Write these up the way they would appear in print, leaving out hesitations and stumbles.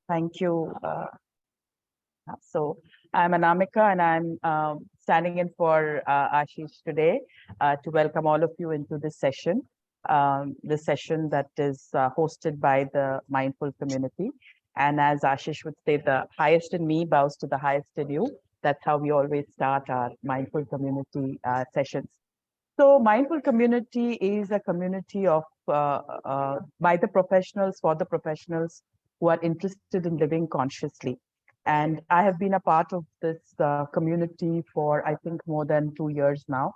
Thank you. So I'm Anamika, and I'm standing in for Ashish today to welcome all of you into this session that is hosted by the Mindful community. And as Ashish would say, the highest in me bows to the highest in you. That's how we always start our Mindful community sessions. So Mindful community is a community of by the professionals, for the professionals who are interested in living consciously. And I have been a part of this community for, I think, more than 2 years now.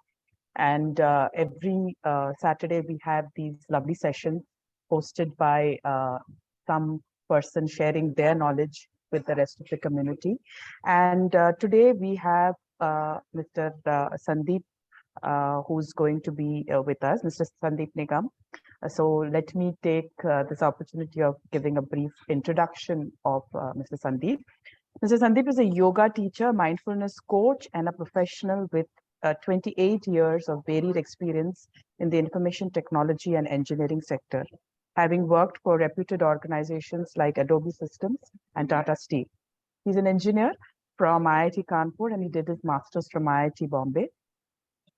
And every Saturday, we have these lovely sessions hosted by some person sharing their knowledge with the rest of the community. And today we have Mr. Sandeep, who's going to be with us, Mr. Sandeep Nigam. So let me take this opportunity of giving a brief introduction of Mr. Sandeep. Mr. Sandeep is a yoga teacher, mindfulness coach, and a professional with 28 years of varied experience in the information technology and engineering sector, having worked for reputed organizations like Adobe Systems and Tata Steel. He's an engineer from IIT Kanpur, and he did his master's from IIT Bombay.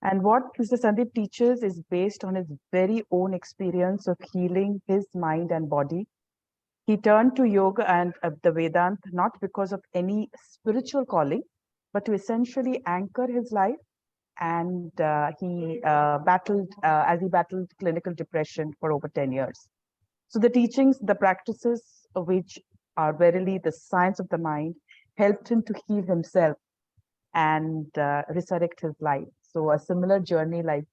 And what Mr. Sandeep teaches is based on his very own experience of healing his mind and body. He turned to yoga and the Vedant not because of any spiritual calling, but to essentially anchor his life. And he battled clinical depression for over 10 years. So the teachings, the practices, which are verily the science of the mind, helped him to heal himself and resurrect his life. So a similar journey like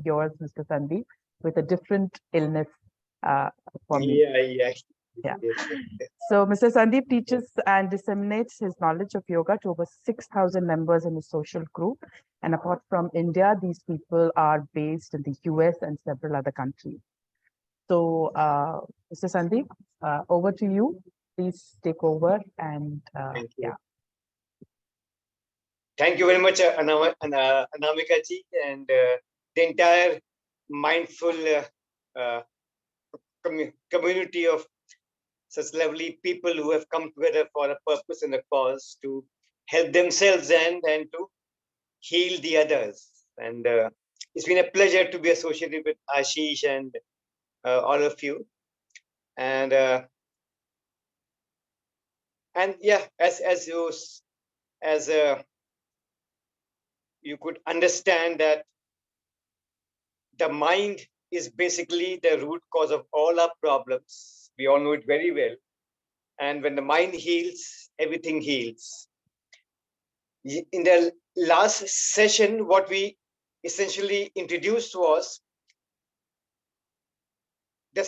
yours, Mr. Sandeep, with a different illness for me. Yeah. So Mr. Sandeep teaches and disseminates his knowledge of yoga to over 6,000 members in his social group. And apart from India, these people are based in the US and several other countries. So Mr. Sandeep, over to you. Please take over and yeah. Thank you very much, Anamika ji, and the entire mindful community of such lovely people who have come together for a purpose and a cause to help themselves and to heal the others. And it's been a pleasure to be associated with Ashish and all of you. And yeah, as you could understand that the mind is basically the root cause of all our problems. We all know it very well. And when the mind heals, everything heals. In the last session, what we essentially introduced was the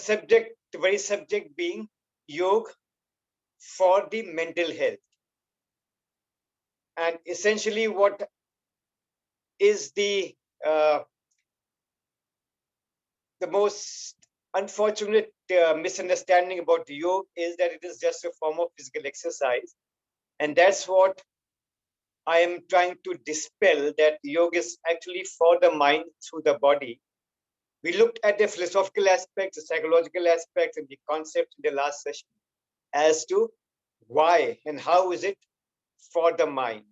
very subject being yoga for the mental health. And essentially what is the most unfortunate misunderstanding about yoga is that it is just a form of physical exercise. And that's what I am trying to dispel, that yoga is actually for the mind through the body. We looked at the philosophical aspects, the psychological aspects, and the concepts in the last session as to why and how is it for the mind.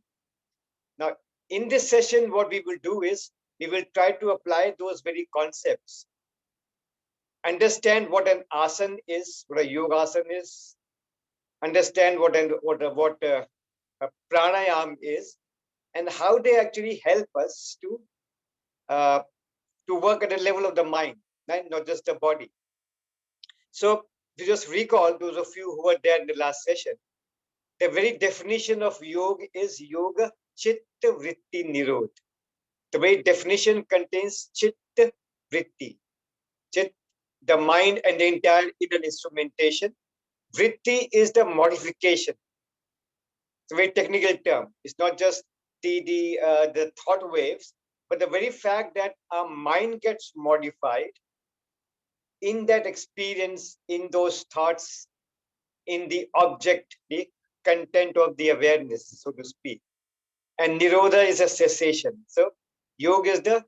Now, in this session, what we will do is we will try to apply those very concepts, understand what an asana is, what a yoga asana is, understand what a pranayama is, and how they actually help us to work at the level of the mind, right? Not just the body. So to just recall, those of you who were there in the last session, the very definition of yoga is yoga chitta vritti nirodh. The very definition contains chitta vritti. Chit, the mind and the entire inner instrumentation. Vritti is the modification. It's a very technical term. It's not just the thought waves, but the very fact that our mind gets modified in that experience, in those thoughts, in the object, the content of the awareness, so to speak. And Nirodha is a cessation. So yoga is the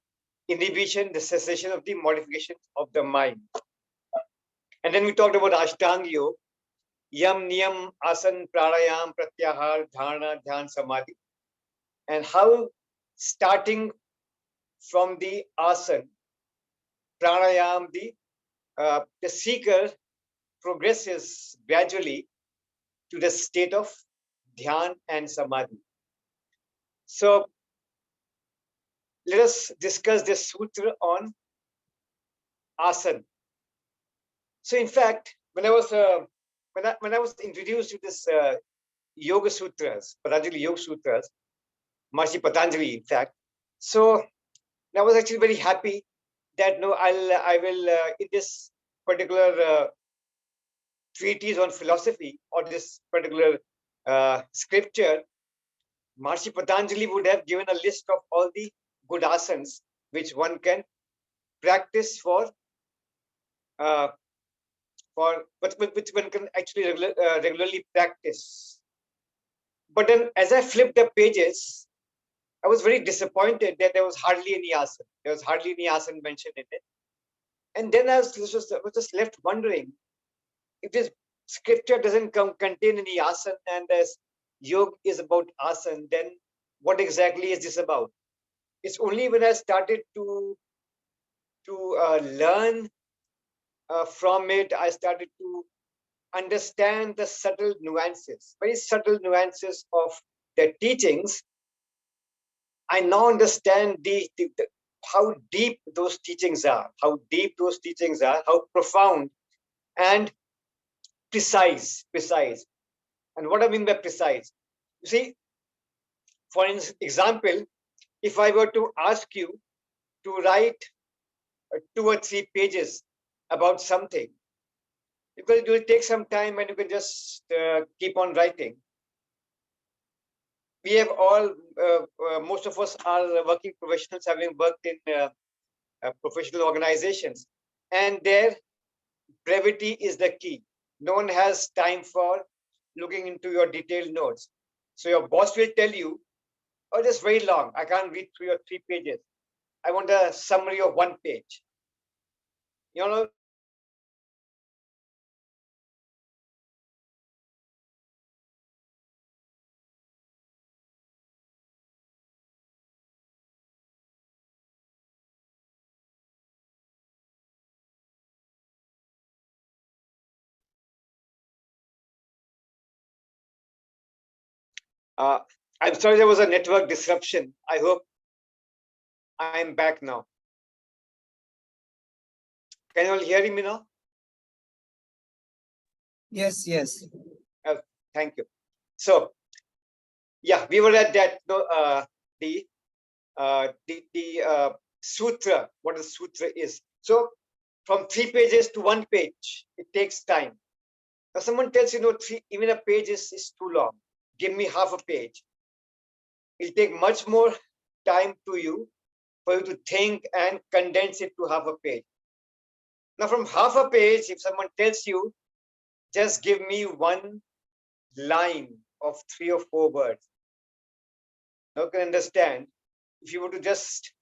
inhibition, the cessation of the modification of the mind. And then we talked about Ashtanga Yoga. Yam, Niyam, Asan, Pranayam, Pratyahar, Dharana, Dhyan, Samadhi. And how starting from the asan, pranayam, the seeker progresses gradually to the state of dhyan and samadhi. So let us discuss this sutra on asan. So in fact, when I was introduced to this Yoga Sutras, Patanjali Yoga Sutras, Maharishi Patanjali, in fact, so I was actually very happy that no, I will in this particular treatise on philosophy or this particular scripture, Maharishi Patanjali would have given a list of all the good asanas which one can practice uh, which one can actually regularly practice. But then, as I flipped the pages, I was very disappointed that there was hardly any asana. There was hardly any asana mentioned in it. And then I was just left wondering if this scripture doesn't contain any asana and as yoga is about asana, then what exactly is this about? It's only when I started to learn from it, I started to understand the subtle nuances, very subtle nuances of their teachings. I now understand how deep those teachings are, how profound and precise. And what I mean by precise, you see, for example, if I were to ask you to write 2 or 3 pages about something, because it will take some time and you can just keep on writing. We have all, most of us are working professionals, having worked in professional organizations, and their brevity is the key. No one has time for looking into your detailed notes. So your boss will tell you, oh, this is very long. I can't read 3 or 3 pages. I want a summary of 1 page. You know, uh, I'm sorry there was a network disruption. I hope I'm back now. Can you all hear me now? Yes, yes. Thank you. So, yeah, we were at that the sutra. What a sutra is. So, from 3 pages to 1 page, it takes time. Now, someone tells you, no, even a page is too long. Give me half a page. It'll take much more time for you to think and condense it to half a page. Now, from half a page, if someone tells you, just give me one line of 3 or 4 words, now can understand if you were to just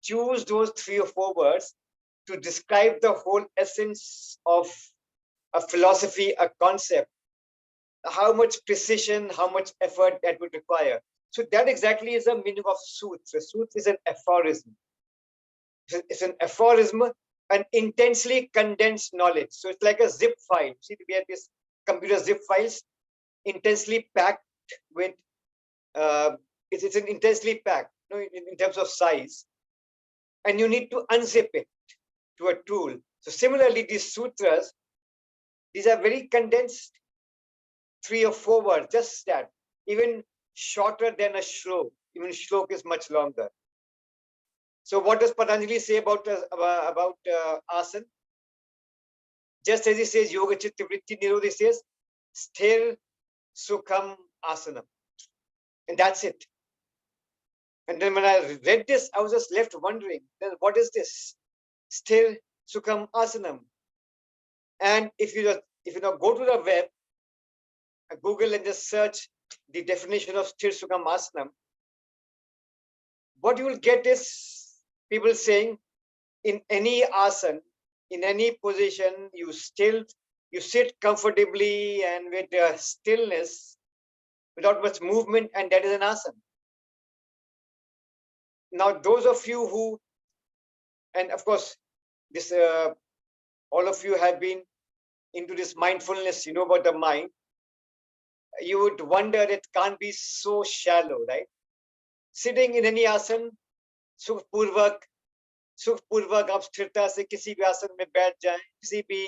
choose those 3 or 4 words to describe the whole essence of a philosophy, a concept, how much precision, how much effort that would require. So that exactly is the meaning of sutra. Sutra is an aphorism. It's an aphorism, an intensely condensed knowledge. So it's like a zip file. See, we have these computer zip files, intensely packed with, it's an intensely packed, you know, in terms of size. And you need to unzip it to a tool. So similarly, these sutras, these are very condensed, 3 or 4 words, just that, even shorter than a shlok. Even shlok is much longer. So what does Patanjali say about asana? Just as he says yoga chitta vritti nirodha, he says sthir sukham asanam, and that's it. And then when I read this, I was just left wondering, then what is this sthir sukham asanam? And if you now go to the web, Google and just search the definition of sthir sukham asanam, what you will get is people saying in any asana, in any position, you You sit comfortably and with stillness, without much movement, and that is an asana. Now, those of you who, and of course, this all of you have been into this mindfulness, you know about the mind. You would wonder it can't be so shallow, right? Sitting in any asana, सुखपूर्वक सुखपूर्वक आप स्थिरता से किसी भी आसन में बैठ जाएं, किसी भी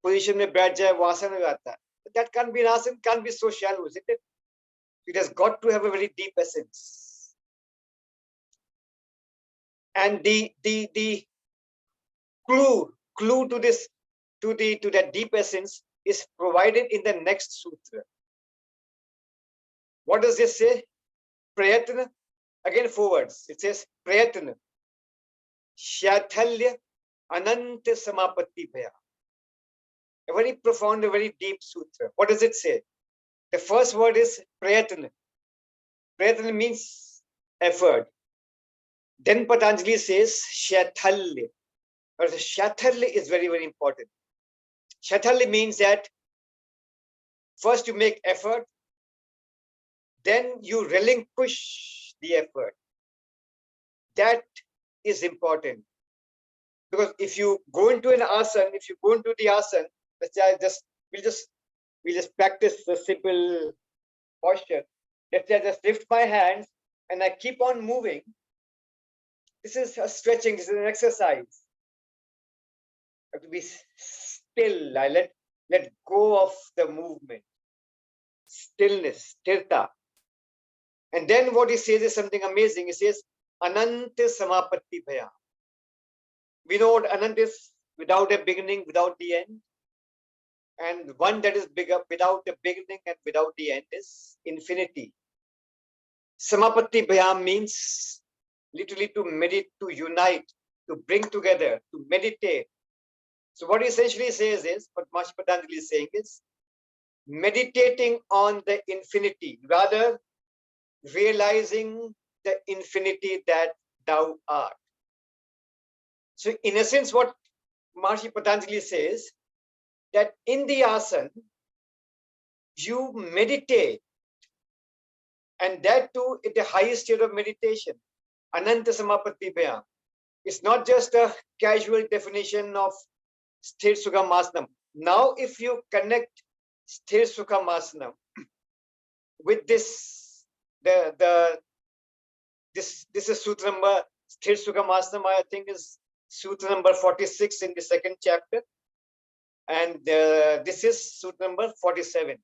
पोजीशन में बैठ जाए, वो आसन हो जाता है. That can't be an asana, can't be so shallow, isn't it? It has got to have a very deep essence. And the clue to this, to that deep essence is provided in the next sutra. What does this say? Prayatna. Again, 4 words. It says prayatna, shathalya, ananta samapatti bhaya. A very profound, a very deep sutra. What does it say? The first word is prayatna. Prayatna means effort. Then Patanjali says shathalya. But the shathalya is very, very important. Shathalya means that first you make effort, then you relinquish the effort. That is important. Because if you go into an asana, if you go into the asana, let's say we'll just practice the simple posture. Let's say I just lift my hands and I keep on moving. This is a stretching, this is an exercise. I have to be still. I let go of the movement. Stillness, tirtha. And then what he says is something amazing. He says, Ananta Samapatti Bhaya. We know what Ananta is, without a beginning, without the end. And one that is bigger, without a beginning and without the end, is infinity. Samapatti Bhaya means literally to meditate, to unite, to bring together, to meditate. So what he essentially says is, what Maharshi Patanjali is saying is, meditating on the infinity, rather realizing the infinity that thou art. So in essence, what Maharshi Patanjali says, that in the asana, you meditate, and that too in the highest state of meditation, Ananta Samapatti Bhaya. It's not just a casual definition of Sthir Sukham Asanam. Now, if you connect Sthir Sukham Asanam with this, this is sutra number, Sthir Sukham Asanam, I think is sutra number 46 in the second chapter, and this is sutra number 47.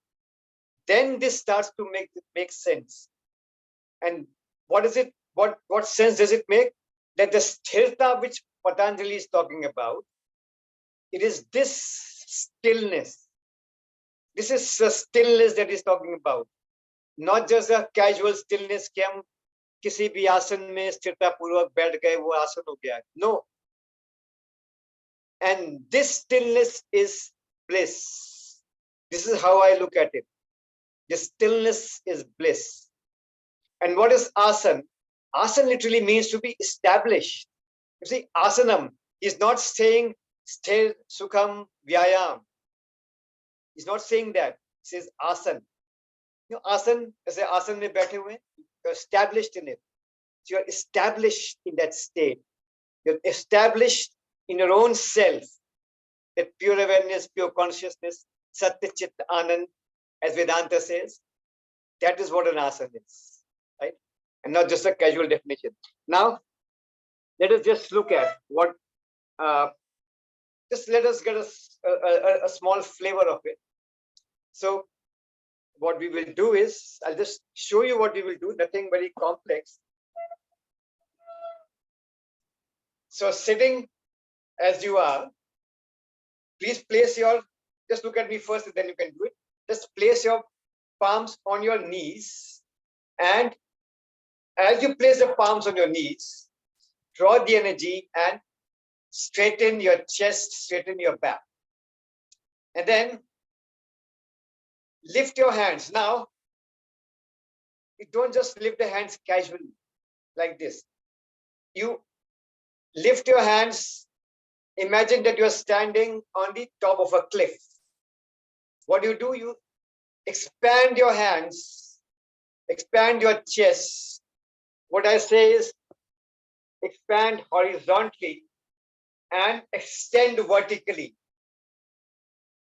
Then this starts to make sense. And what is it? What sense does it make? That the sthirta which Patanjali is talking about, it is this stillness. This is the stillness that he's talking about. Not just a casual stillness कि हम किसी भी आसन में स्थिरता पूर्वक बैठ गए वो आसन हो गया. No. And this stillness is bliss. This is how I look at it. This stillness is bliss. And what is asana? Asana literally means to be established. You see, asanam is not saying sthir sukham vyayam. He's not saying that. He says asan. You know, asan, as a asan mein baithe hue, you're established in it. So you're established in that state. You're established in your own self. That pure awareness, pure consciousness, satya chit anand, as Vedanta says. That is what an asana is, right? And not just a casual definition. Now, let us just look at what, just let us get a small flavor of it. So what we will do is, I'll just show you what we will do, nothing very complex. So sitting as you are, please place your, just look at me first and then you can do it. Just place your palms on your knees, and as you place the palms on your knees, draw the energy and straighten your chest, straighten your back. And then lift your hands. Now, you don't just lift the hands casually like this. You lift your hands Imagine that you're standing on the top of a cliff. What do? You expand your hands, expand your chest. What I say is expand horizontally and extend vertically.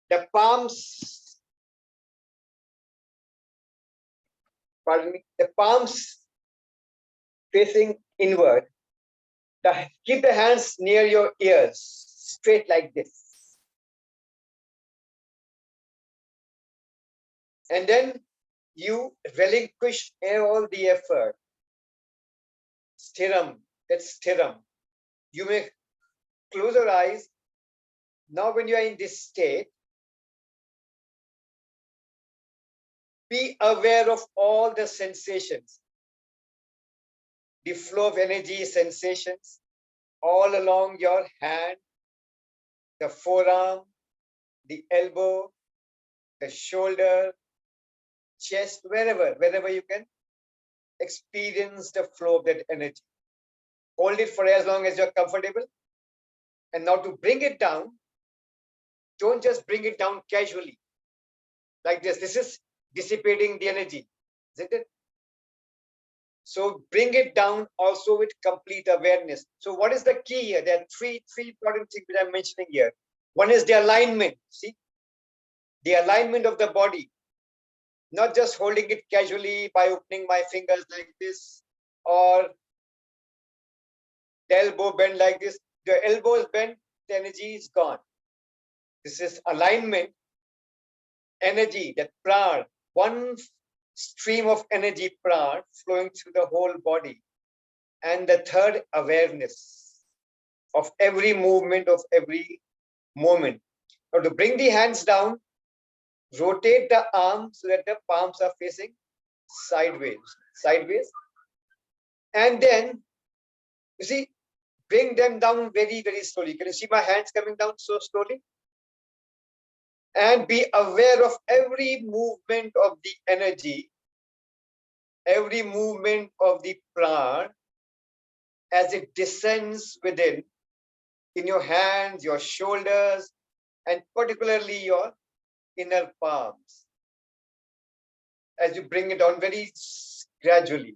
The palms, pardon me, the palms facing inward. Keep the hands near your ears, straight like this. And then you relinquish all the effort. Stiram, that's stiram. You may close your eyes. Now, when you are in this state, be aware of all the sensations, the flow of energy sensations all along your hand, the forearm, the elbow, the shoulder, chest, wherever you can experience the flow of that energy. Hold it for as long as you're comfortable. And now to bring it down, don't just bring it down casually like this. This is dissipating the energy, isn't it? So bring it down also with complete awareness. So what is the key here? There are three important things that I'm mentioning here. One is the alignment. See, the alignment of the body, not just holding it casually by opening my fingers like this, or the elbow bend like this. The elbow is bent, the energy is gone. This is alignment, energy, that prana, one stream of energy, prana, flowing through the whole body. And the third, awareness of every movement, of every moment. Now to bring the hands down, rotate the arms so that the palms are facing sideways. And then, you see, bring them down very, very slowly. Can you see my hands coming down so slowly? And be aware of every movement of the energy, every movement of the prana as it descends within, in your hands, your shoulders, and particularly your inner palms. As you bring it down very gradually.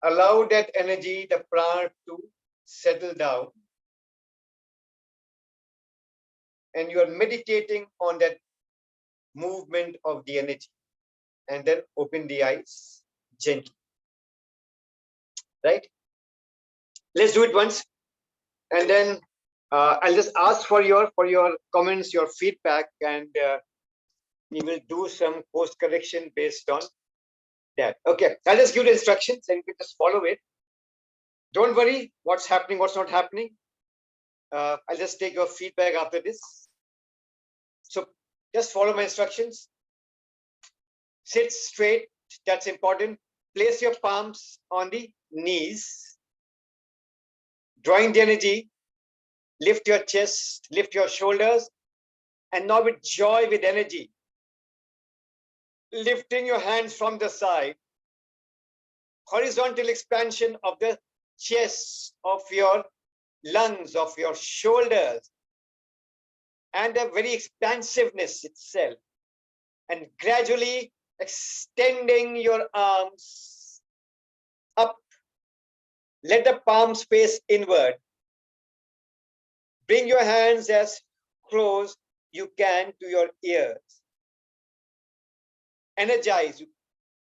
Allow that energy, the prana, to settle down. And you are meditating on that movement of the energy. And then open the eyes gently. Right? Let's do it once. And then I'll just ask for your comments, your feedback, and we will do some course correction based on that. Okay, I'll just give the instructions and you can just follow it. Don't worry what's happening, what's not happening. I'll just take your feedback after this. So just follow my instructions. Sit straight, that's important. Place your palms on the knees. Drawing the energy, lift your chest, lift your shoulders, and now with joy, with energy, lifting your hands from the side, horizontal expansion of the chest, of your lungs, of your shoulders, and a very expansiveness itself, and gradually extending your arms up. Let the palms face inward. Bring your hands as close you can to your ears. Energize,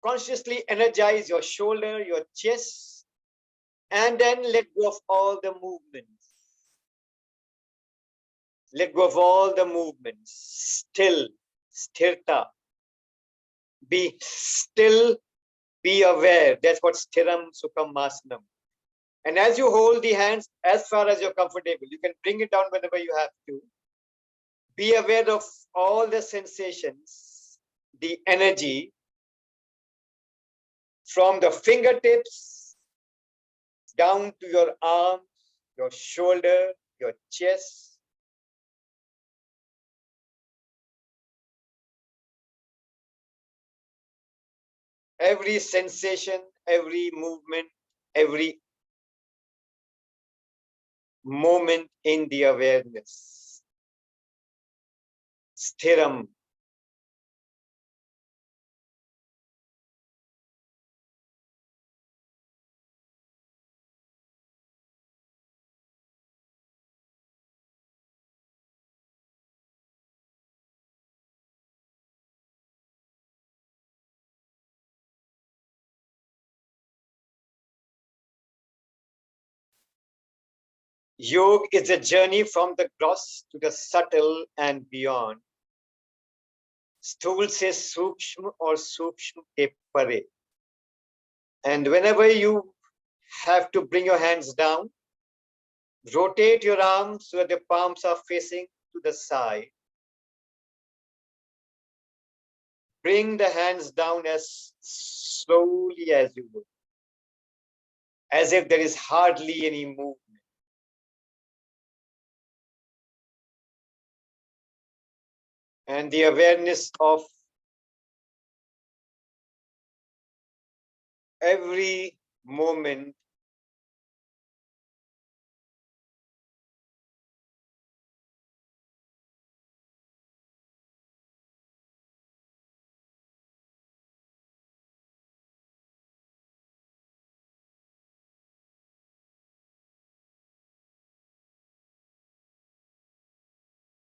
consciously energize your shoulder, your chest, and then let go of all the movements. Let go of all the movements. Still, sthirta. Be still, be aware. That's what sthiram sukham asanam. And as you hold the hands as far as you're comfortable, you can bring it down whenever you have to. Be aware of all the sensations, the energy from the fingertips down to your arms, your shoulder, your chest. Every sensation, every movement, every moment in the awareness. Sthiram. Yoga is a journey from the gross to the subtle and beyond. स्थूल से सूक्ष्म और सूक्ष्म के परे. And whenever you have to bring your hands down, rotate your arms so that the palms are facing to the side. Bring the hands down as slowly as you would, as if there is hardly any movement. And the awareness of every moment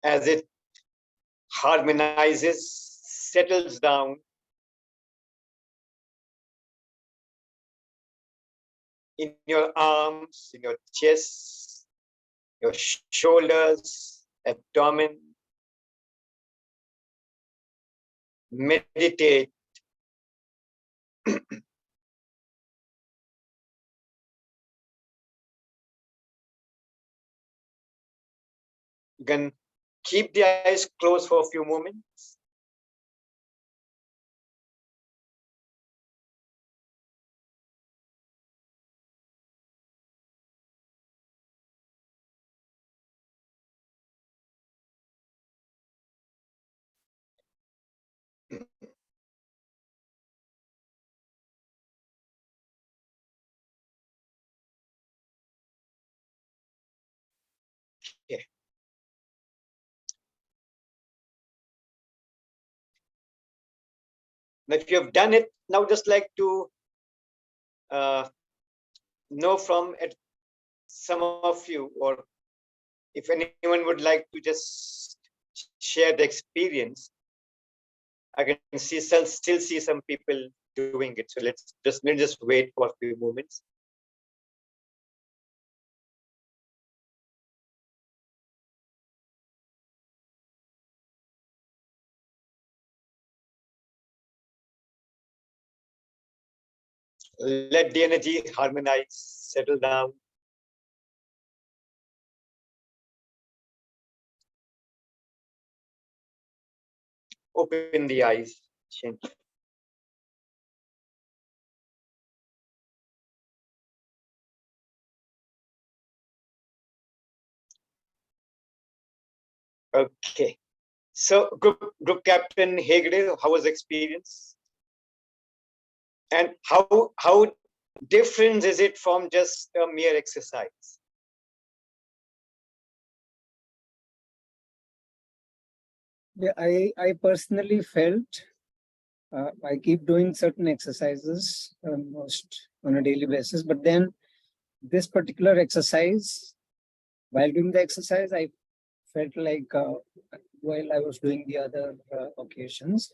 as it harmonizes, settles down in your arms, in your chest, your shoulders, abdomen. Meditate. You can keep the eyes closed for a few moments. Okay. Now, if you have done it, now just like to know from some of you, or if anyone would like to just share the experience, I can still see some people doing it. So let's just wait for a few moments. Let the energy harmonize, settle down. Open the eyes. Okay. So group captain Hegde, how was the experience? And how different is it from just a mere exercise? Yeah, I personally felt I keep doing certain exercises almost on a daily basis, but then this particular exercise, while doing the exercise, I felt like while I was doing the other occasions,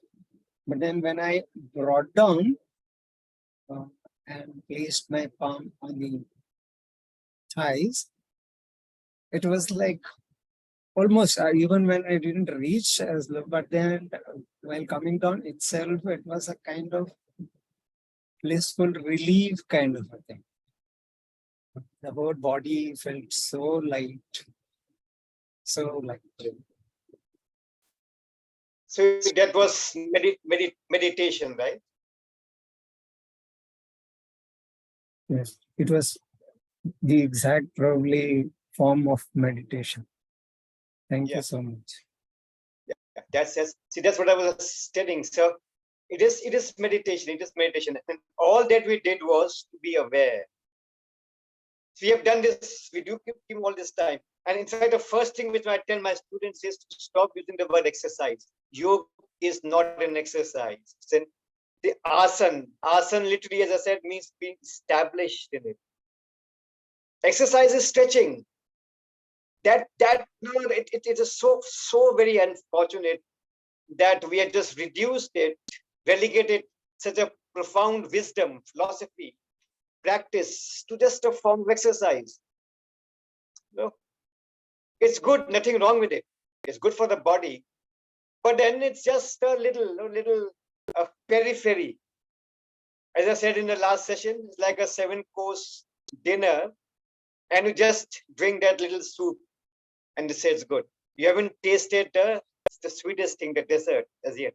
but then when I brought down and placed my palm on the thighs, it was like almost even when I didn't reach as low, but then while coming down itself, it was a kind of blissful relief kind of a thing. The whole body felt so light, so light. So that was meditation, right? Yes, it was the exact probably form of meditation. Thank you so much. Yeah, that's what I was telling. So it is meditation. It is meditation, and all that we did was to be aware. So we have done this, we do keep all this time. And in fact, the first thing which I tell my students is to stop using the word exercise. Yoga is not an exercise. It's the asana. Asana literally, as I said, means being established in it. Exercise is stretching. It is so very unfortunate that we have just reduced it, relegated such a profound wisdom, philosophy, practice to just a form of exercise. No, it's good, nothing wrong with it. It's good for the body, but then it's just a little periphery. As I said in the last session, it's like a 7-course dinner, and you just drink that little soup, and you say it's good. You haven't tasted the sweetest thing, the dessert, as yet.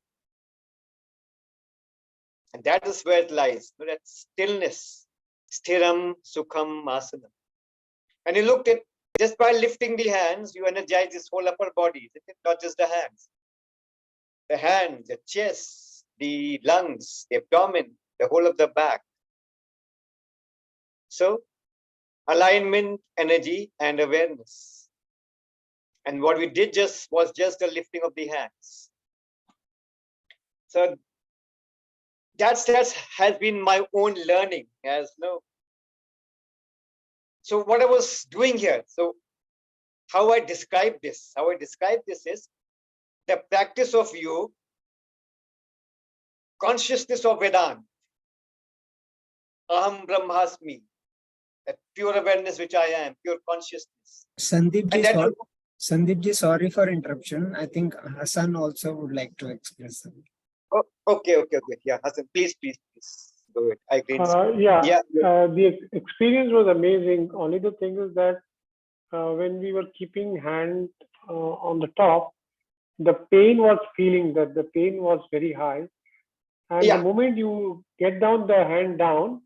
And that is where it lies. That stillness, sthiram sukham asana. And you looked at, just by lifting the hands, you energize this whole upper body. It's not just the hands. The hands, the chest, the lungs, the abdomen, the whole of the back. So, alignment, energy, and awareness. And what we did was just a lifting of the hands. So that has been my own learning, as no. So what I was doing here, so how I describe this is the practice of yoga, consciousness of Vedanta, Aham Brahmasmi, that pure awareness which I am, pure consciousness. Sandeep ji, sorry for interruption. I think Hassan also would like to express something. Oh, okay. Yeah, Hassan, please go ahead. I agree. The experience was amazing. Only the thing is that when we were keeping hand on the top, the pain was feeling that the pain was very high. And the moment you get down the hand down,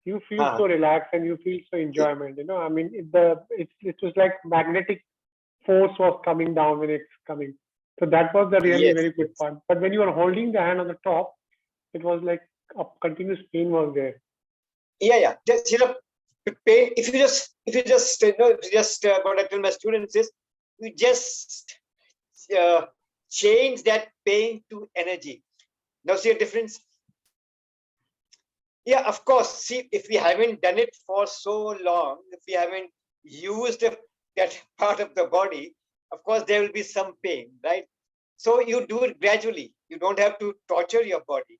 you feel so relaxed and you feel so enjoyment. You know, I mean, it was like magnetic force was coming down when it's coming. So that was the really very good part. But when you were holding the hand on the top, it was like a continuous pain was there. Yeah. Just, pain. If you just what I tell my students is, you just change that pain to energy. Now see a difference? Yeah, of course. See, if we haven't done it for so long, if we haven't used that part of the body, of course, there will be some pain, right? So you do it gradually. You don't have to torture your body.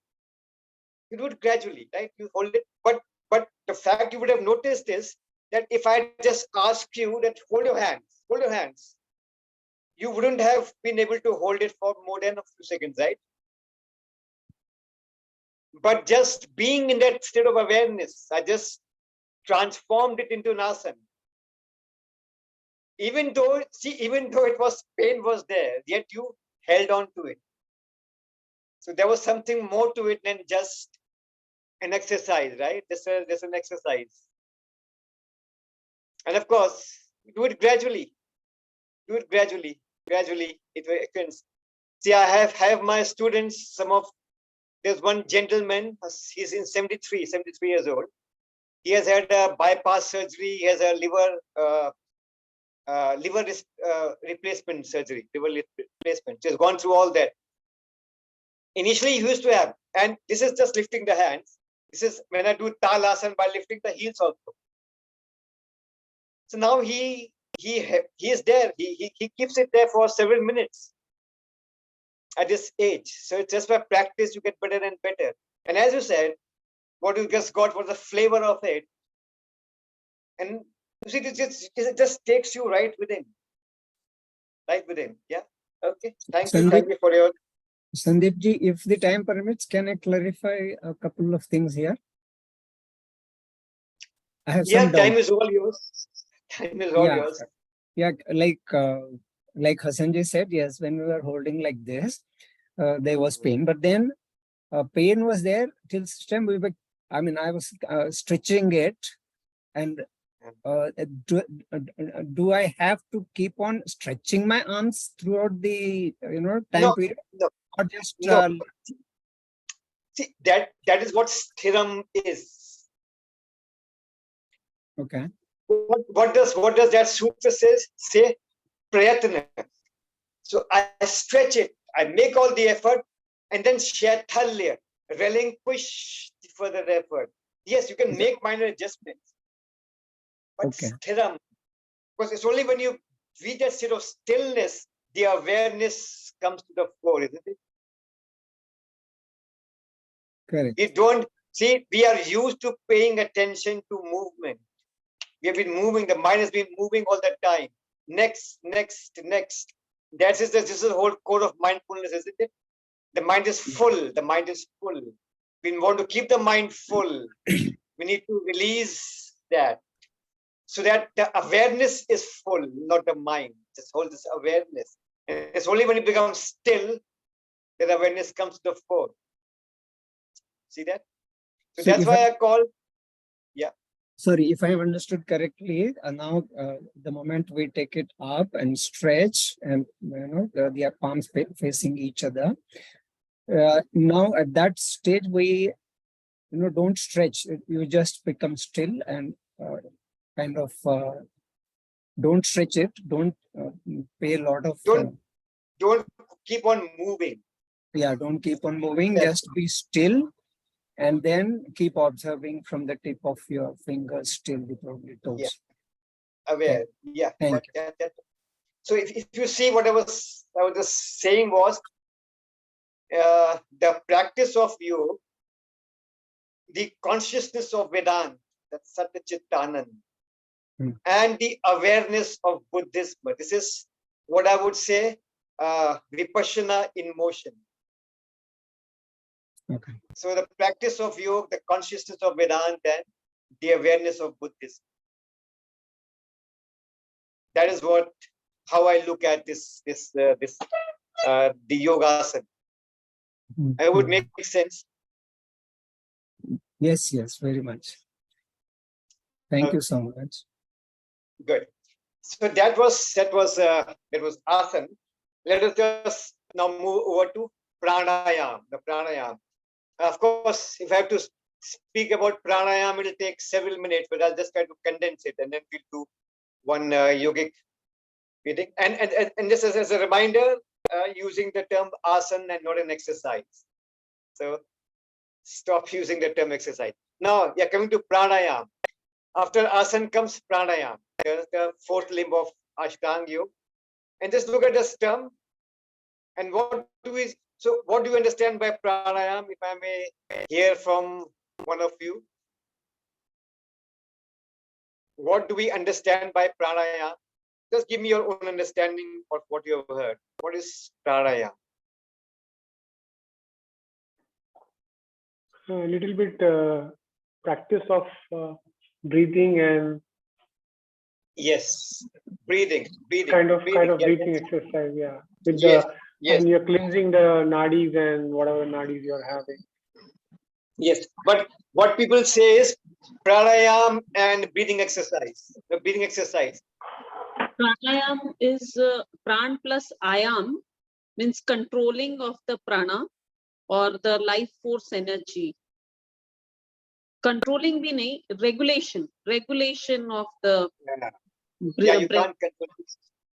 You do it gradually, right? You hold it. But the fact you would have noticed is that if I just ask you that hold your hands, you wouldn't have been able to hold it for more than a few seconds, right? But just being in that state of awareness, I just transformed it into an asana. Even though it was pain was there, yet you held on to it. So there was something more to it than just an exercise, right? There's an exercise. And of course, do it gradually. Gradually, it happens. See, I have my students, there's one gentleman, he's in 73 years old. He has had a bypass surgery, he has a liver replacement surgery, liver replacement. He's gone through all that. Initially, he used to have, and this is just lifting the hands. This is when I do talasana by lifting the heels also. So now he is there. He keeps it there for several minutes at this age. So it's just by practice you get better and better. And as you said, what you just got was the flavor of it. And you see, it just takes you right within. Yeah. Okay. Thank you for your. Sandeep ji, if the time permits, can I clarify a couple of things here? I have some time is all yours. Time is all yours. Yeah, like Hassan ji said, yes, when we were holding like this, there was pain, but then pain was there till such time I was stretching it, and do I have to keep on stretching my arms throughout the time period? No. Or just see that is what sthiram is. Okay. what does that sutra say? Prayatna. So I stretch it, I make all the effort, and then shatalya, relinquish the further effort. Yes, you can make minor adjustments, but sthiram, because it's only when you reach that state of stillness, the awareness comes to the fore, isn't it? Correct. We don't see, we are used to paying attention to movement. We have been moving, the mind has been moving all the time. Next. This is the whole core of mindfulness, isn't it? The mind is full. The mind is full. We want to keep the mind full. We need to release that, so that the awareness is full, not the mind. Just hold this awareness. And it's only when it becomes still that awareness comes to the fore. See that? So that's why I call. Yeah. Sorry, if I have understood correctly, now the moment we take it up and stretch, and the palms facing each other, now at that stage we don't stretch. You just become still and kind of don't stretch it. Don't pay a lot of. Don't keep on moving. Yeah, don't keep on moving. Just be still. And then keep observing from the tip of your fingers till the probably toes. Yeah. Aware. Yeah. Thank you. So if you see what I was just saying was the practice of yoga, the consciousness of Vedanta, that's Satchittanand, and the awareness of Buddhism. This is what I would say Vipassana in motion. Okay. So the practice of yoga, the consciousness of Vedanta, and the awareness of Buddhism. That is how I look at the yogasana. I would make sense. Yes, very much. Thank you so much. Good. So that was asana. Let us just now move over to pranayama. The pranayama. Of course, if I have to speak about pranayama, it will take several minutes, but I'll just try to condense it, and then we'll do one yogic meeting. And just as a reminder, using the term asana and not an exercise. So stop using the term exercise. Now, coming to pranayama. After asana comes pranayama, the fourth limb of Ashtanga Yoga. And just look at this term. And what do you understand by pranayama, if I may hear from one of you? What do we understand by pranayama? Just give me your own understanding of what you have heard. What is pranayama? A little bit practice of breathing and breathing kind of breathing exercise, with and you're cleansing the nadis and whatever nadis you're having. Yes, but what people say is pranayama and breathing exercise. The breathing exercise. Pranayam is pran plus ayam, means controlling of the prana or the life force energy. Controlling meaning regulation of the you can't control it.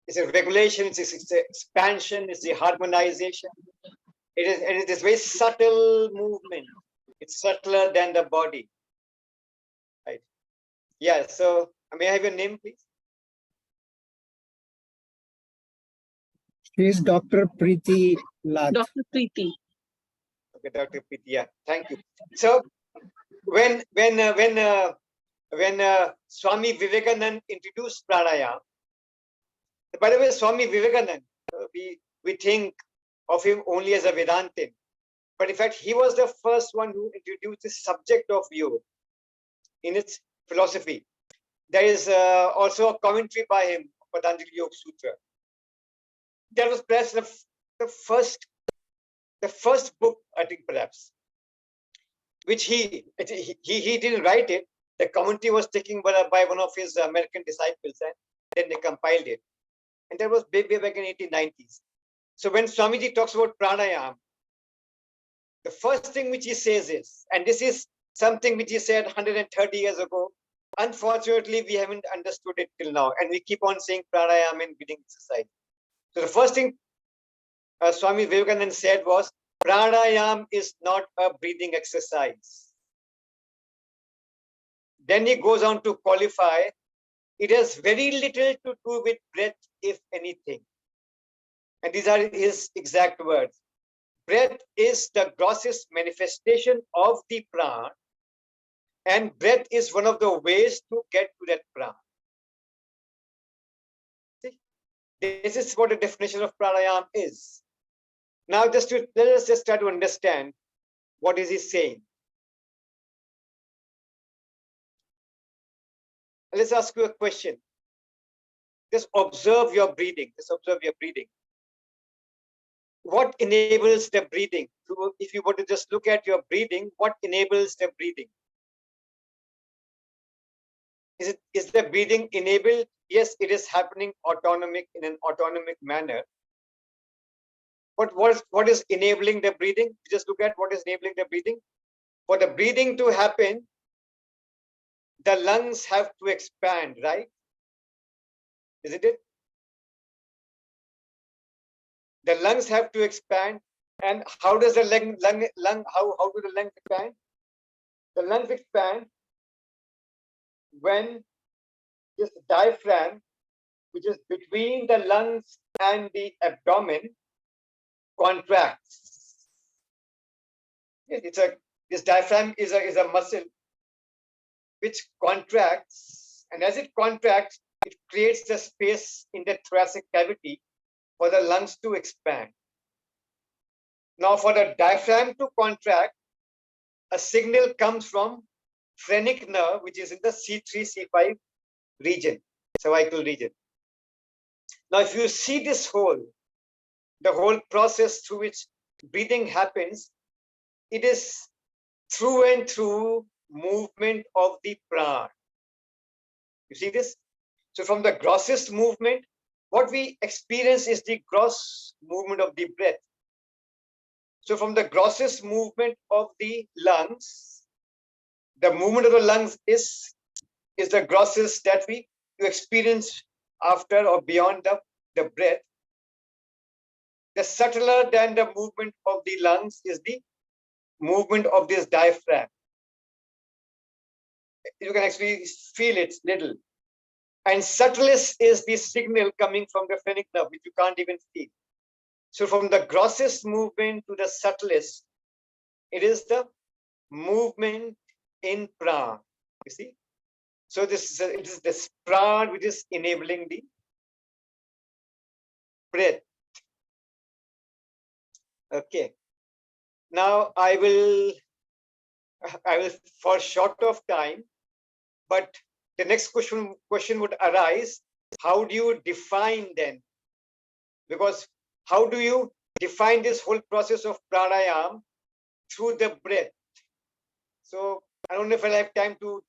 It's a regulation, it's an expansion, it's the harmonization. It is very subtle movement. It's subtler than the body. Right. Yeah, so may I have your name, please? She is Dr. Preeti Lath. Dr. Preeti. Okay, Dr. Preeti, yeah, thank you. So when Swami Vivekananda introduced pranayama, by the way, Swami Vivekananda, we think of him only as a Vedantin, but in fact, he was the first one who introduced the subject of yoga in its philosophy. There is also a commentary by him, Patanjali Yoga Sutra. That was perhaps the first book, I think, perhaps, which he didn't write it. The commentary was taken by one of his American disciples, and then they compiled it. And that was way back in 1890s. So when Swamiji talks about pranayama, the first thing which he says is, and this is something which he said 130 years ago, unfortunately, we haven't understood it till now, and we keep on saying pranayama and breathing exercise. So the first thing Swami Vivekananda said was, pranayama is not a breathing exercise. Then he goes on to qualify, it has very little to do with breath, if anything. And these are his exact words. Breath is the grossest manifestation of the prana, and breath is one of the ways to get to that prana. See, this is what the definition of pranayama is. Now, let us just try to understand what is he saying. Let's ask you a question. Just observe your breathing. Just observe your breathing. What enables the breathing? If you were to just look at your breathing, what enables the breathing? Is the breathing enabled? Yes, it is happening in an autonomic manner. But what is enabling the breathing? Just look at what is enabling the breathing. For the breathing to happen, the lungs have to expand, right? Isn't it? The lungs have to expand. And how does the how do the lungs expand? The lungs expand when this diaphragm, which is between the lungs and the abdomen, contracts. This diaphragm is a muscle which contracts, and as it contracts, it creates the space in the thoracic cavity for the lungs to expand. Now, for the diaphragm to contract, a signal comes from phrenic nerve, which is in the C3, C5 region, cervical region. Now, if you see the whole process through which breathing happens, it is through and through movement of the prana. You see this? So from the grossest movement, what we experience is the gross movement of the breath. So from the grossest movement of the lungs, the movement of the lungs is the grossest that you experience after or beyond the breath. The subtler than the movement of the lungs is the movement of this diaphragm. You can actually feel it little. And subtlest is the signal coming from the phrenic nerve, which you can't even feel. So from the grossest movement to the subtlest, it is the movement in prana. You see? So it is this prana which is enabling the breath. Okay. Now I will for short of time, but the next question would arise, how do you define then? Because how do you define this whole process of pranayama through the breath? So I don't know if I'll have time to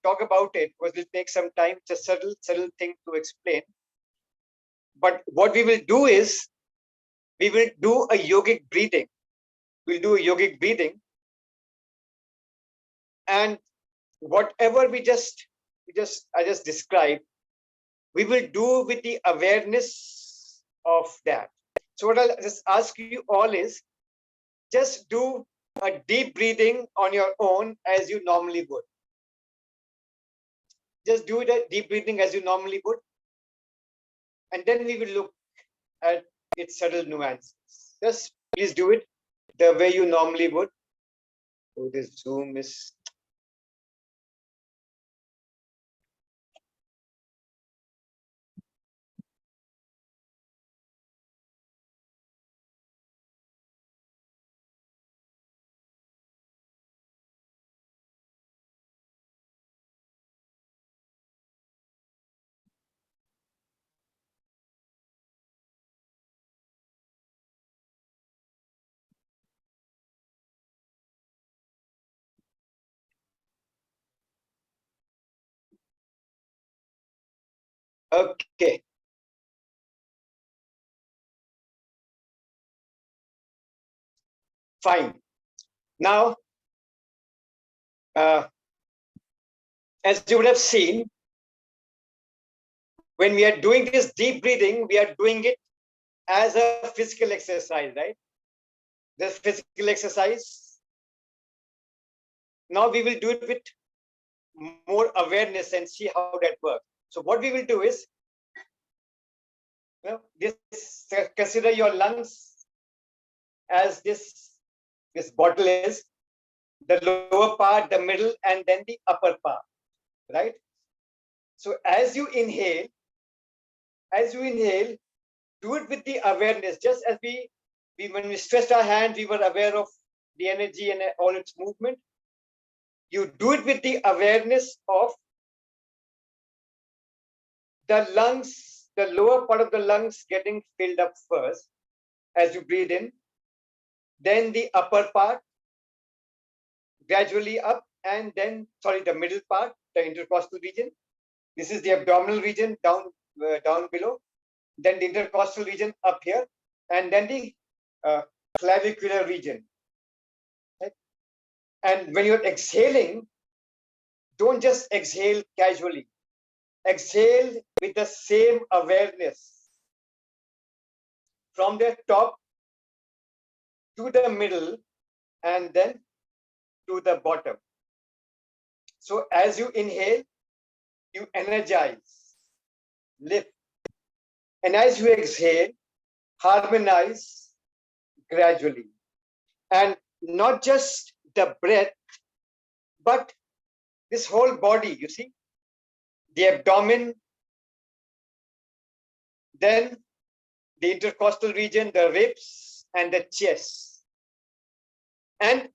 talk about it, because it'll take some time. It's a subtle thing to explain. But what we will do is, we will do a yogic breathing. We'll do a yogic breathing. And whatever I just described, we will do with the awareness of that. So what I'll just ask you all is, just do a deep breathing on your own as you normally would. Just do the deep breathing as you normally would. And then we will look at its subtle nuances. Just please do it the way you normally would. Oh, this Zoom is... Okay. Fine. Now, as you would have seen, when we are doing this deep breathing, we are doing it as a physical exercise, right? The physical exercise. Now we will do it with more awareness and see how that works. So what we will do is, consider your lungs as this bottle is, the lower part, the middle, and then the upper part, right? So as you inhale, do it with the awareness, just as we when we stretched our hand, we were aware of the energy and all its movement. You do it with the awareness of the lungs, the lower part of the lungs getting filled up first as you breathe in, then the upper part gradually up, and then, the middle part, the intercostal region. This is the abdominal region down below, then the intercostal region up here, and then the clavicular region. Right? And when you're exhaling, don't just exhale casually. Exhale with the same awareness from the top to the middle and then to the bottom. So as you inhale, you energize, lift. And as you exhale, harmonize gradually. And not just the breath, but this whole body, you see, the abdomen, then the intercostal region, the ribs, and the chest. And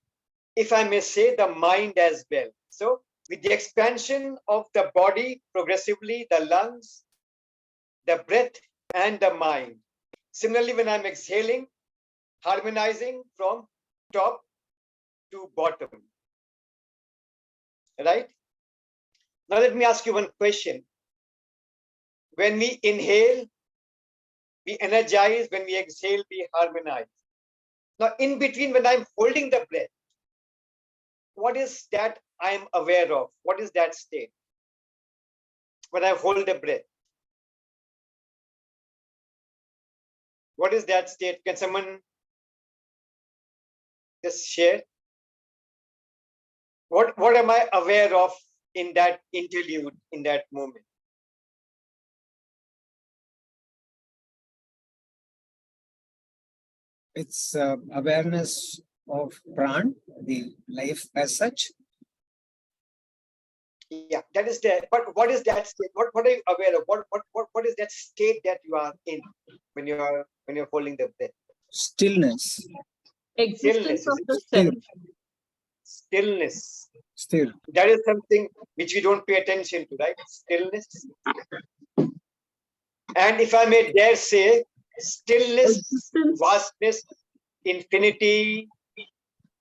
if I may say, the mind as well. So with the expansion of the body progressively, the lungs, the breath, and the mind. Similarly, when I'm exhaling, harmonizing from top to bottom. Right? Now let me ask you one question. When we inhale, we energize. When we exhale, we harmonize. Now in between, when I'm holding the breath, what is that I'm aware of? What is that state? When I hold the breath, what is that state? Can someone just share? What am I aware of in that interlude, in that moment? It's awareness of pran, the life as such. Yeah, that is there. But what is that state? What are you aware of? What is that state that you are in when you're holding the breath? Stillness. Existence Stillness. of the Still. self. Stillness. Still. That is something which we don't pay attention to, right? Stillness. And if I may dare say, stillness, Existence. vastness, infinity,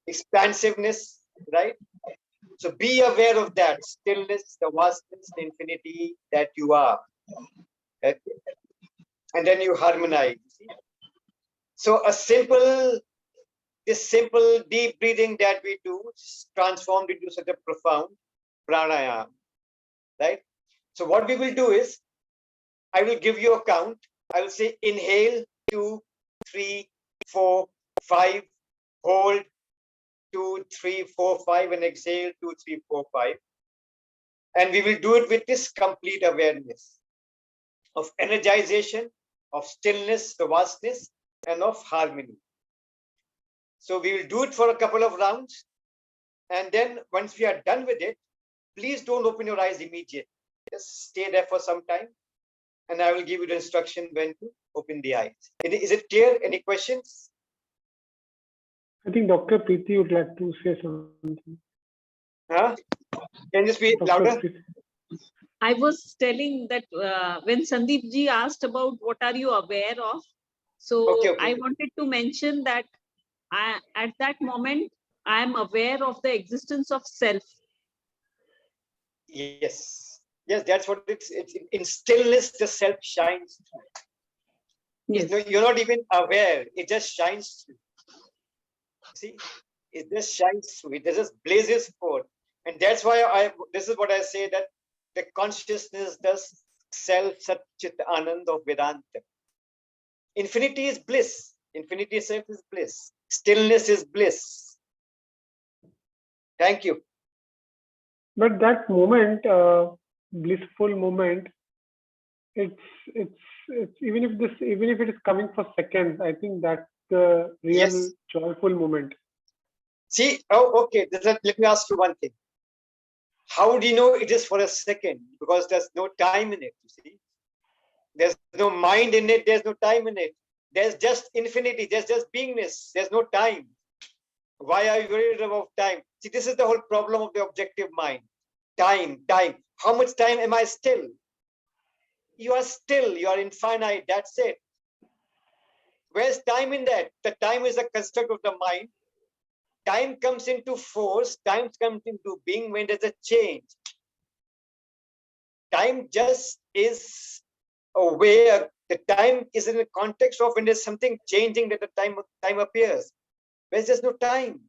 expansiveness, right? So be aware of that stillness, the vastness, the infinity that you are. Okay? And then you harmonize. So this simple deep breathing that we do is transformed into such a profound pranayama, right? So what we will do is, I will give you a count. I will say inhale 2, 3, 4, 5, hold 2, 3, 4, 5, and exhale 2, 3, 4, 5. And we will do it with this complete awareness of energization, of stillness, the vastness, and of harmony. So we will do it for a couple of rounds. And then once we are done with it, please don't open your eyes immediately. Just stay there for some time. And I will give you the instruction when to open the eyes. Is it clear? Any questions? I think Dr. Preeti would like to say something. Huh? Can you speak Dr. louder? Preeti. I was telling that when Sandeep ji asked about what are you aware of, so Okay. I wanted to mention that at that moment, I am aware of the existence of self. Yes. Yes, that's what it's in stillness, the self shines through. Yes. You're not even aware, it just shines through. See, it just shines through, it just blazes forth. And that's why this is what I say, that the consciousness does self Sat Chit Anand of Vedanta. Infinity is bliss. Infinity itself is bliss. Stillness is bliss. Thank you. But that moment, blissful moment, it's even if it is coming for seconds, I think that's the real Yes. joyful moment. See, oh, okay. Let me ask you one thing. How do you know it is for a second? Because there's no time in it, you see. There's no mind in it. There's no time in it. There's just infinity. There's just beingness. There's no time. Why are you worried about time? See, this is the whole problem of the objective mind. Time. How much time am I still? You are still. You are infinite. That's it. Where's time in that? The time is a construct of the mind. Time comes into force. Time comes into being when there's a change. Time just is a way. The time is in the context of when there's something changing, that the time appears. There's just no time.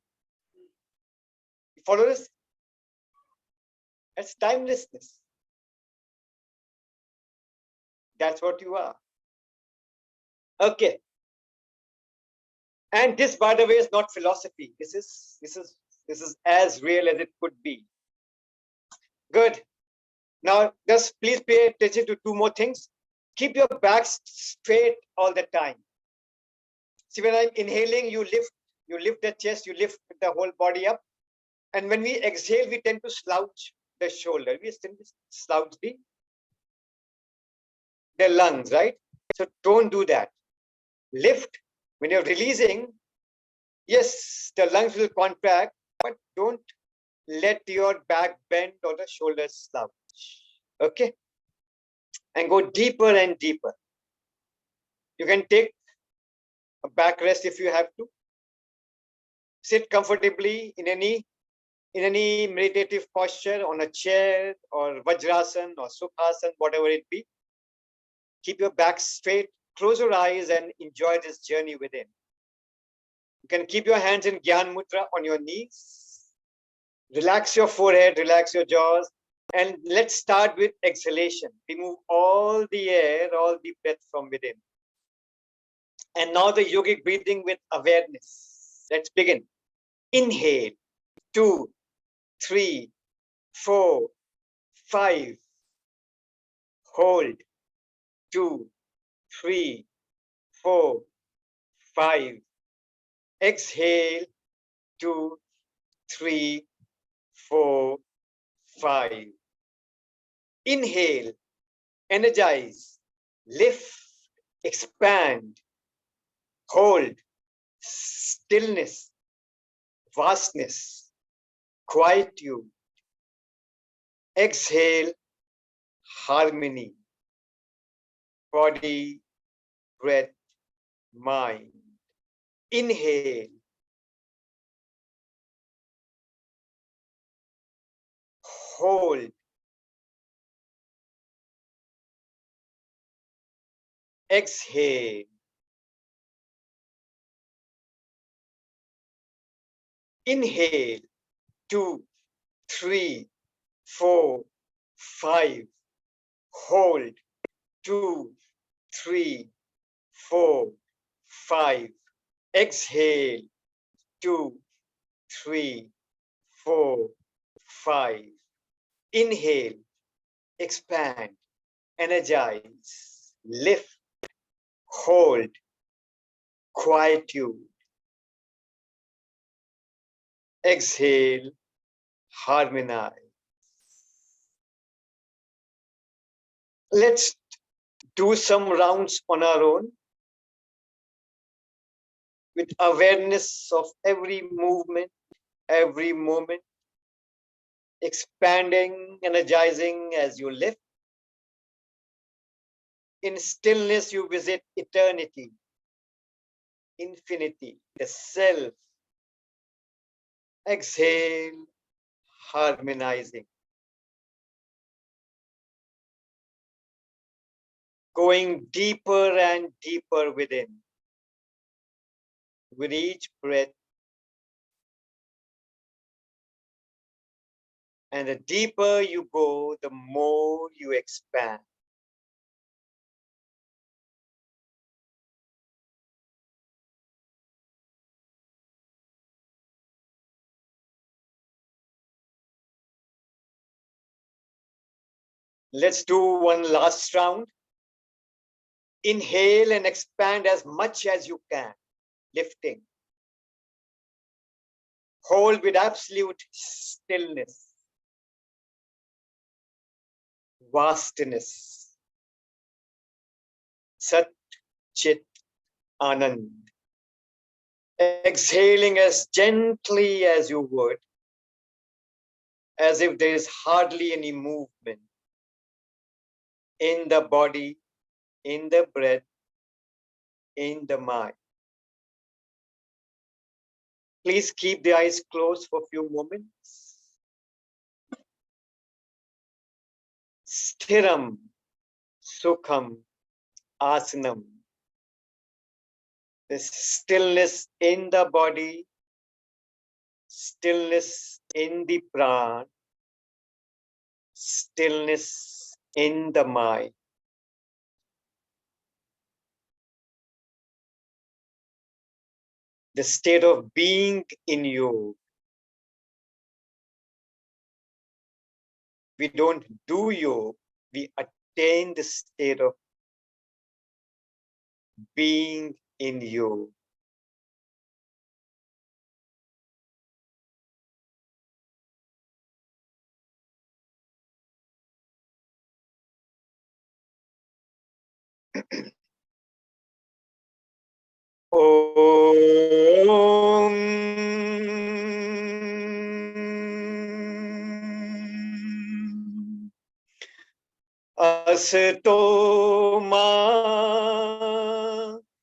You follow this? That's timelessness. That's what you are. Okay. And this, by the way, is not philosophy. This is as real as it could be. Good. Now, just please pay attention to two more things. Keep your back straight all the time. See, when I'm inhaling, you lift the chest, you lift the whole body up. And when we exhale, we tend to slouch the shoulder. We tend to slouch the lungs, right? So don't do that. Lift. When you're releasing, yes, the lungs will contract, but don't let your back bend or the shoulders slouch. Okay? And go deeper and deeper. You can take a back rest if you have to. Sit comfortably in any meditative posture, on a chair or Vajrasan or Sukhasana, whatever it be. Keep your back straight, close your eyes and enjoy this journey within. You can keep your hands in Gyan Mudra on your knees. Relax your forehead, relax your jaws. And let's start with exhalation. Remove all the air, all the breath from within. And now the yogic breathing with awareness. Let's begin. Inhale, 2, 3, 4, 5. Hold, 2, 3, 4, 5. Exhale, 2, 3, 4, 5. Inhale, energize, lift, expand. Hold, stillness, vastness, quietude. Exhale, harmony, body, breath, mind. Inhale, hold, exhale. Inhale, 2, 3, 4, 5. Hold, 2, 3, 4, 5. Exhale, 2, 3, 4, 5. Inhale, expand, energize, lift, hold, quietude. Exhale, harmonize. Let's do some rounds on our own with awareness of every movement, every moment, expanding, energizing as you lift. In stillness, you visit eternity, infinity, the self. Exhale, harmonizing. Going deeper and deeper within. With each breath, And the deeper you go, the more you expand. Let's do one last round. Inhale and expand as much as you can, lifting. Hold with absolute stillness, vastness, Sat Chit Anand. Exhaling as gently as you would, as if there is hardly any movement in the body, in the breath, in the mind. Please keep the eyes closed for a few moments. Sthiram, Sukham, Asanam. This stillness in the body, stillness in the prana, stillness in the mind. The state of being in you. We don't do yoga, we attain the state of being in you. Om Asato Ma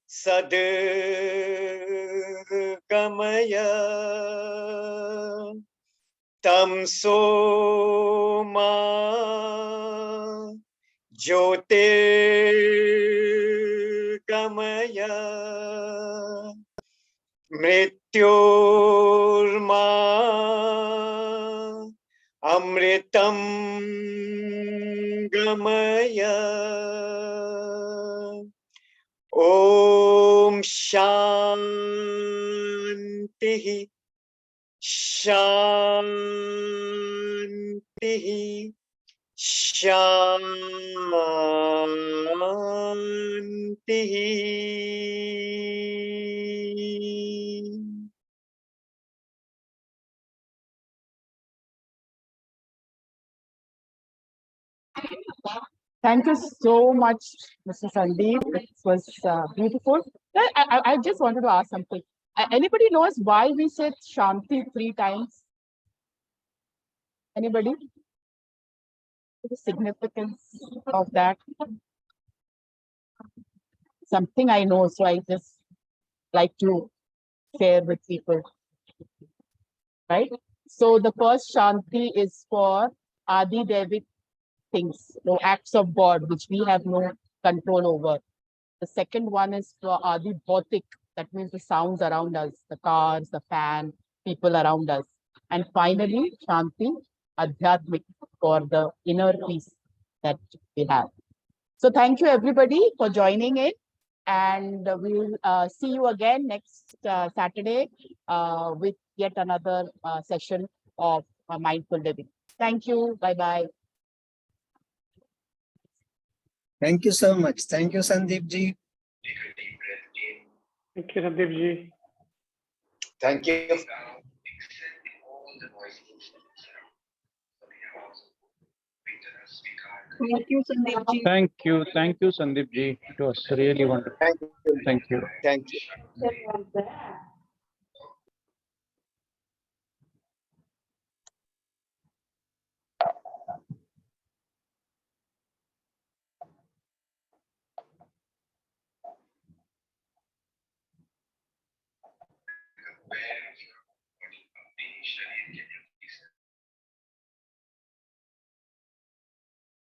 Sadgamaya Tamso Ma Jyotirgamaya Mrityorma Amritam Gamaya. Om Shanti Shanti Shanti. Thank you so much, Mr. Sandeep. It was beautiful. I just wanted to ask something. Anybody knows why we said Shanti 3 times? Anybody? The significance of that? Something I know, so I just like to share with people. Right? So the first Shanti is for Adi Devic things, no acts of God, which we have no control over. The second one is for Adi Bhautik, that means the sounds around us, the cars, the fan, people around us. And finally, Shanti Adhyatmik, for the inner peace that we have. So thank you everybody for joining in. And we'll see you again next Saturday with yet another session of mindful living. Thank you. Bye-bye. Thank you so much. Thank you, Sandeep ji. Thank you, Sandeep ji. Thank you. Thank you, Sandeep ji. Thank you, Sandeep ji. It was really wonderful. Thank you. Thank you. Thank you.